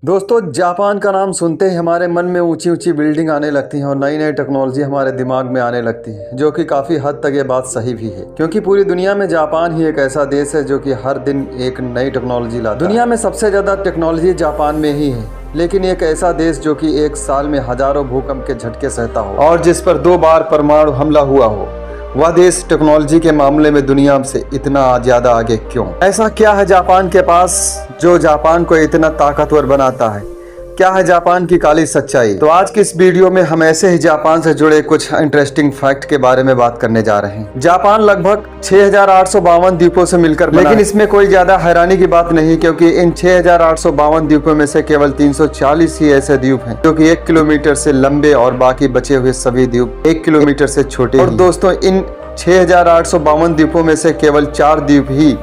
दोस्तों, जापान का नाम सुनते ही हमारे मन में ऊंची ऊंची बिल्डिंग आने लगती हैं और नई नई टेक्नोलॉजी हमारे दिमाग में आने लगती है, जो कि काफ़ी हद तक ये बात सही भी है, क्योंकि पूरी दुनिया में जापान ही एक ऐसा देश है जो कि हर दिन एक नई टेक्नोलॉजी लाता है। दुनिया में सबसे ज़्यादा टेक्नोलॉजी जापान में ही है, लेकिन एक ऐसा देश जो कि एक साल में हजारों भूकंप के झटके सहता हो और जिस पर 2 बार परमाणु हमला हुआ हो, वह देश टेक्नोलॉजी के मामले में दुनिया से इतना ज़्यादा आगे क्यों? ऐसा क्या है जापान के पास जो जापान को इतना ताकतवर बनाता है? क्या है जापान की काली सच्चाई? तो आज की इस वीडियो में हम ऐसे ही जापान से जुड़े कुछ इंटरेस्टिंग फैक्ट के बारे में बात करने जा रहे हैं। जापान लगभग 6852 द्वीपों से मिलकर बना, लेकिन इसमें कोई ज्यादा हैरानी की बात नहीं, क्योंकि इन 6852 द्वीपों में से केवल 340 ही ऐसे द्वीप हैं जो कि 1 किलोमीटर से लंबे और बाकी बचे हुए सभी द्वीप 1 किलोमीटर से छोटे। और दोस्तों, इन 6852 द्वीपों में से केवल 4 द्वीप ही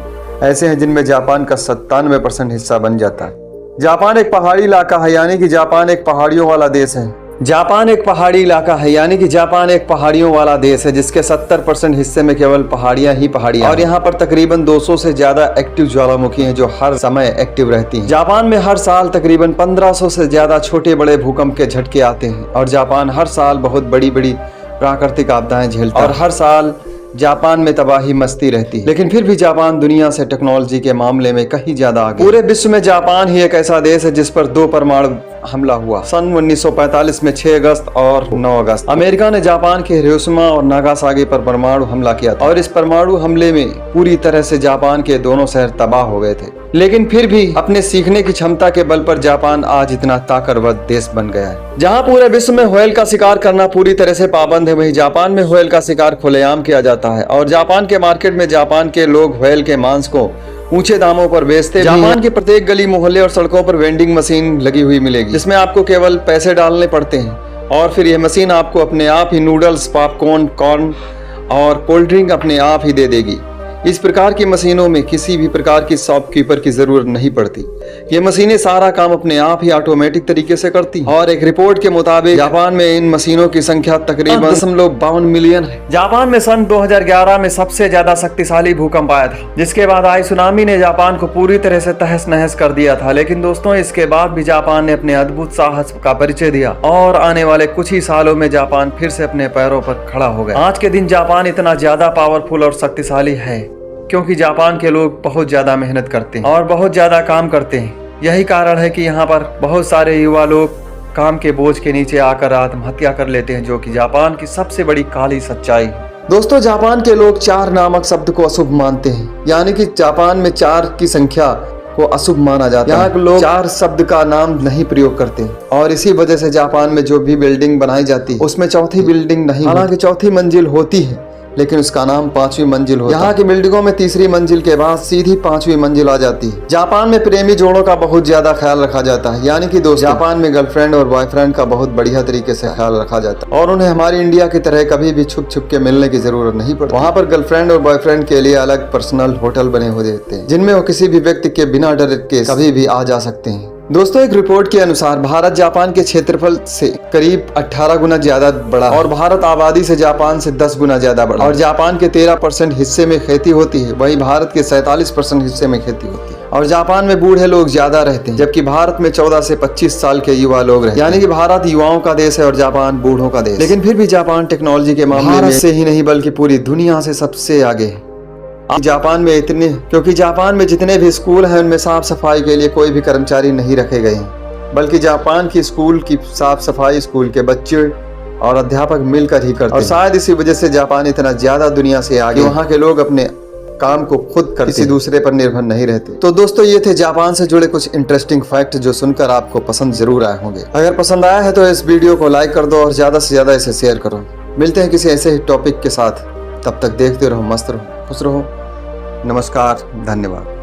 ऐसे हैं जिनमें जापान का 97% हिस्सा बन जाता है। जापान एक पहाड़ी इलाका है, यानी कि जापान एक पहाड़ियों वाला देश है। जापान एक पहाड़ी इलाका है, यानी कि जापान एक पहाड़ियों वाला देश है जिसके 70% हिस्से में केवल पहाड़ियां ही पहाड़ियां, और यहाँ पर तकरीबन 200 से ज्यादा एक्टिव ज्वालामुखी हैं जो हर समय एक्टिव रहती हैं। जापान में हर साल तकरीबन 1500 से ज्यादा छोटे बड़े भूकंप के झटके आते हैं, और जापान हर साल बहुत बड़ी बड़ी प्राकृतिक आपदाएं झेलता है और हर साल जापान में तबाही मस्ती रहती है। लेकिन फिर भी जापान दुनिया से टेक्नोलॉजी के मामले में कहीं ज्यादा आगे। पूरे विश्व में जापान ही एक ऐसा देश है जिस पर 2 परमाणु हमला हुआ, सन 1945 में 6 अगस्त और 9 अगस्त। अमेरिका ने जापान के हिरोशिमा और नागासाकी पर परमाणु हमला किया था, और इस परमाणु हमले में पूरी तरह से जापान के दोनों शहर तबाह हो गए थे। लेकिन फिर भी अपने सीखने की क्षमता के बल पर जापान आज इतना ताकतवर देश बन गया है। जहां पूरे विश्व में व्हेल का शिकार करना पूरी तरह से पाबंद है, वहीं जापान में व्हेल का शिकार खुलेआम किया जाता है, और जापान के मार्केट में जापान के लोग व्हेल के मांस को ऊंचे दामों पर बेचते हैं। जापान के प्रत्येक गली मोहल्ले और सड़कों पर वेंडिंग मशीन लगी हुई मिलेगी, जिसमें आपको केवल पैसे डालने पड़ते हैं, और फिर यह मशीन आपको अपने आप ही नूडल्स, पॉपकॉर्न, कॉर्न और कोल्ड ड्रिंक अपने आप ही दे देगी। इस प्रकार की मशीनों में किसी भी प्रकार की शॉपकीपर की जरूरत नहीं पड़ती। ये मशीनें सारा काम अपने आप ही ऑटोमेटिक तरीके से करती हैं, और एक रिपोर्ट के मुताबिक जापान में इन मशीनों की संख्या तकरीबन 52 मिलियन है। जापान में सन 2011 में सबसे ज्यादा शक्तिशाली भूकंप आया था, जिसके बाद आई सुनामी ने जापान को पूरी तरह से तहस नहस कर दिया था। लेकिन दोस्तों, इसके बाद भी जापान ने अपने अद्भुत साहस का परिचय दिया, और आने वाले कुछ ही सालों में जापान फिर से अपने पैरों पर खड़ा हो गया। आज के दिन जापान इतना ज्यादा पावरफुल और शक्तिशाली है क्योंकि जापान के लोग बहुत ज्यादा मेहनत करते हैं और बहुत ज्यादा काम करते हैं। यही कारण है कि यहाँ पर बहुत सारे युवा लोग काम के बोझ के नीचे आकर आत्महत्या कर लेते हैं, जो कि जापान की सबसे बड़ी काली सच्चाई है। दोस्तों, जापान के लोग 4 नामक शब्द को अशुभ मानते हैं, यानी कि जापान में 4 की संख्या को अशुभ माना जाता है। यहाँ के लोग 4 शब्द का नाम नहीं प्रयोग करते, और इसी वजह से जापान में जो भी बिल्डिंग बनाई जाती है उसमें चौथी बिल्डिंग नहीं, हालांकि चौथी मंजिल होती है, लेकिन उसका नाम 5वीं मंजिल होता है। यहाँ की बिल्डिंगों में तीसरी मंजिल के बाद सीधी 5वीं मंजिल आ जाती है। जापान में प्रेमी जोड़ों का बहुत ज्यादा ख्याल रखा जाता है, यानी कि दोस्तों, जापान में गर्लफ्रेंड और बॉयफ्रेंड का बहुत बढ़िया तरीके से ख्याल रखा जाता है, और उन्हें हमारी इंडिया की तरह कभी भी छुप छुप के मिलने की जरूरत नहीं पड़ती। वहाँ पर गर्लफ्रेंड और बॉयफ्रेंड के लिए अलग पर्सनल होटल बने हुए होते हैं, जिनमें वो किसी भी व्यक्ति के बिना डर के कभी भी आ जा सकते हैं। दोस्तों, एक रिपोर्ट के अनुसार भारत जापान के क्षेत्रफल से करीब 18 गुना ज्यादा बड़ा, और भारत आबादी से जापान से 10 गुना ज्यादा बड़ा, और जापान के 13% हिस्से में खेती होती है, वहीं भारत के 47% हिस्से में खेती होती है, और जापान में बूढ़े लोग ज्यादा रहते हैं, जबकि भारत में 14 से 25 साल के युवा लोग रहते हैं। यानी कि भारत युवाओं का देश है और जापान बूढ़ों का देश। लेकिन फिर भी जापान टेक्नोलॉजी के मामले में से ही नहीं बल्कि पूरी दुनिया से सबसे आगे है। क्योंकि जापान में जितने भी स्कूल हैं उनमें साफ सफाई के लिए कोई भी कर्मचारी नहीं रखे गए हैं, बल्कि जापान की स्कूल की साफ सफाई स्कूल के बच्चे और अध्यापक मिलकर ही करते हैं। और शायद इसी वजह से जापान इतना ज्यादा दुनिया से आगे, वहाँ के लोग अपने काम को खुद कर किसी दूसरे पर निर्भर नहीं रहते। तो दोस्तों, ये थे जापान से जुड़े कुछ इंटरेस्टिंग फैक्ट जो सुनकर आपको पसंद जरूर आए होंगे। अगर पसंद आया है तो इस वीडियो को लाइक कर दो और ज्यादा से ज्यादा इसे शेयर करो। मिलते हैं किसी ऐसे ही टॉपिक के साथ, तब तक देखते रहो, मस्त रहो, खुश रहो। नमस्कार, धन्यवाद।